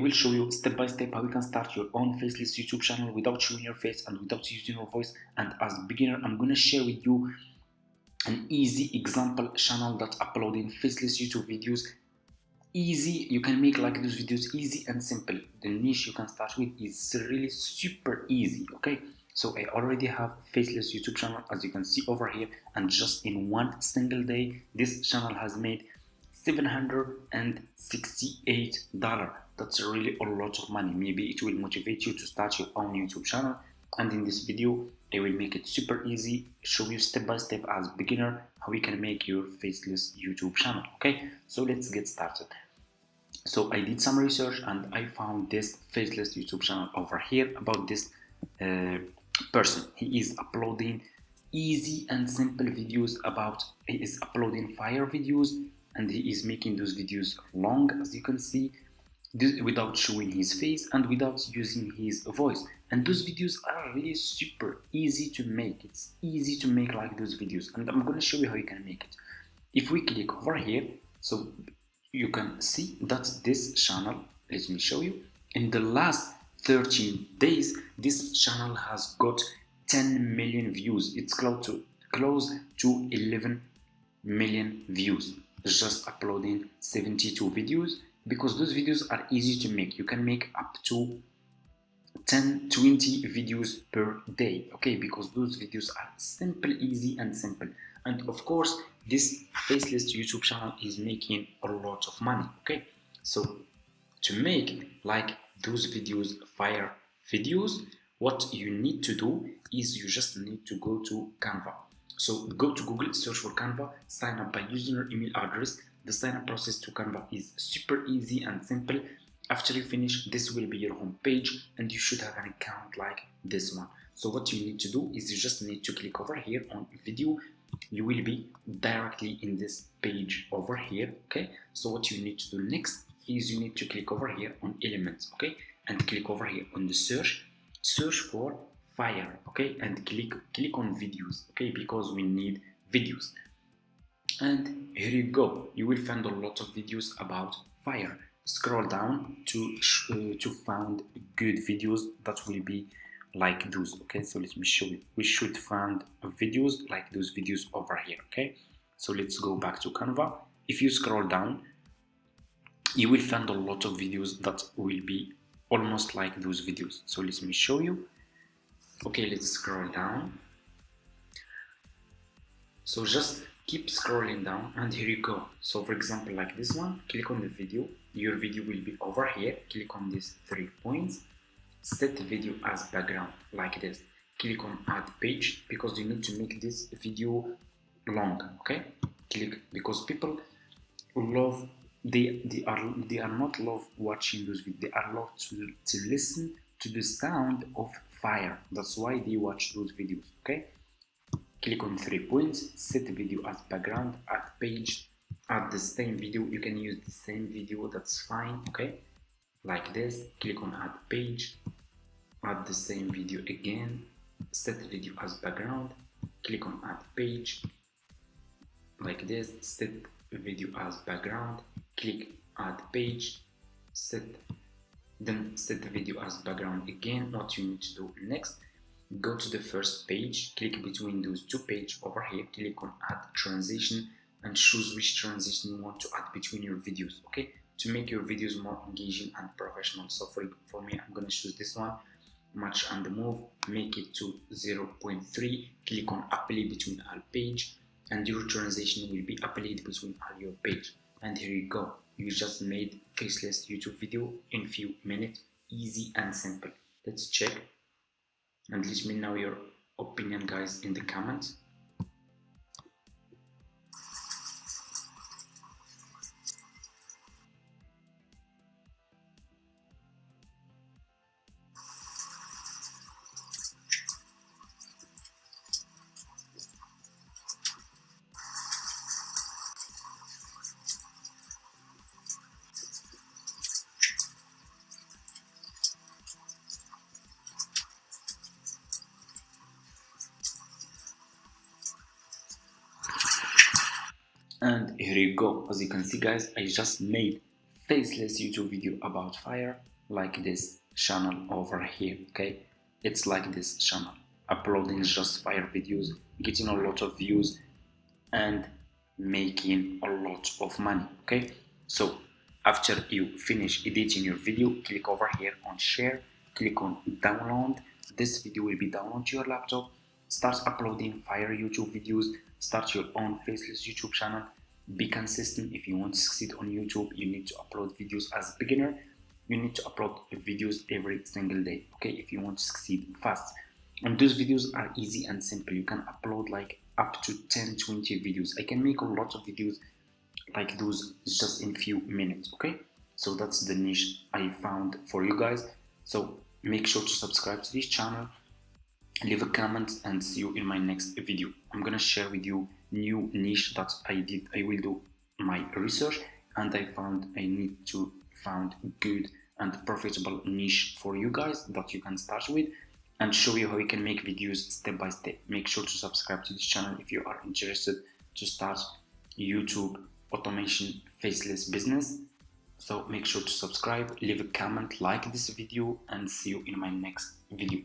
will show you step by step how you can start your own faceless YouTube channel without showing your face and without using your voice. And as a beginner, I'm gonna share with you an easy example channel that's uploading faceless YouTube videos. Easy, you can make like those videos easy and simple. The niche you can start with is really super easy. Okay, so I already have faceless YouTube channel, as you can see over here, and just in one single day this channel has made $768. That's really a lot of money. Maybe it will motivate you to start your own YouTube channel. And in this video I will make it super easy, show you step by step as beginner how you can make your faceless YouTube channel. Okay, so let's get started. So I did some research and I found this faceless YouTube channel over here about this person. He is uploading easy and simple videos he is uploading fire videos, and he is making those videos long, as you can see, without showing his face and without using his voice. And those videos are really super easy to make. It's easy to make like those videos, and I'm going to show you how you can make it. If we click over here, so you can see that this channel, let me show you, in the last 13 days this channel has got 10 million views. It's close to 11 million views, just uploading 72 videos, because those videos are easy to make. You can make up to 10-20 videos per day, okay, because those videos are simple, easy and simple. And of course this faceless YouTube channel is making a lot of money. Okay, so to make like those videos, fire videos, what you need to do is you just need to go to Canva. So go to Google, search for Canva, sign up by using your email address. The sign up process to Canva is super easy and simple. After you finish, this will be your home page and you should have an account like this one. So what you need to do is you just need to click over here on video. You will be directly in this page over here. Okay, so what you need to do next is you need to click over here on elements, okay, and click over here on the search for fire, okay, and click on videos, okay, because we need videos. And here you go, you will find a lot of videos about fire. Scroll down to find good videos that will be like those. Okay, so let me show you. We should find videos like those videos over here. Okay, so let's go back to Canva. If you scroll down, you will find a lot of videos that will be almost like those videos. So let me show you. Okay, let's scroll down. So just keep scrolling down and here you go. So for example, like this one, click on the video. Your video will be over here. Click on these 3 points, set video as background like this. Click on add page because you need to make this video long. Okay, click, because people love, they are not love watching those videos, they are love to listen to the sound of fire. That's why they watch those videos. Okay, click on 3 points, set video as background, add page, add the same video. You can use the same video, that's fine. Okay, like this. Click on add page, add the same video again, set video as background, click on add page, like this, set video as background, click add page, then set the video as background again. What you need to do next, go to the first page, click between those 2 pages over here, click on add transition and choose which transition you want to add between your videos, okay, to make your videos more engaging and professional. So for me, I'm going to choose this one, match and move, make it to 0.3, click on apply between all page, and your transition will be applied between all your page. And here you go, you just made faceless YouTube video in few minutes, easy and simple. Let's check and let me know your opinion, guys, in the comments. And here you go, as you can see, guys, I just made faceless YouTube video about fire. like this channel over here. Okay, it's like this channel, uploading just fire videos, getting a lot of views, and making a lot of money. Okay, so after you finish editing your video, click over here on share, click on download. This video will be downloaded to your laptop. Start uploading fire YouTube videos, start your own faceless YouTube channel. Be consistent. If you want to succeed on YouTube, you need to upload videos as a beginner. You need to upload videos every single day. Okay, if you want to succeed fast. And those videos are easy and simple. You can upload like up to 10-20 videos. I can make a lot of videos like those just in few minutes. Okay, so that's the niche I found for you guys. So make sure to subscribe to this channel, leave a comment, and see you in my next video. I'm gonna share with you new niche that I will do my research, and I found I need to find good and profitable niche for you guys that you can start with, and show you how you can make videos step by step. Make sure to subscribe to this channel if you are interested to start YouTube automation faceless business. So make sure to subscribe, leave a comment, like this video, and see you in my next video.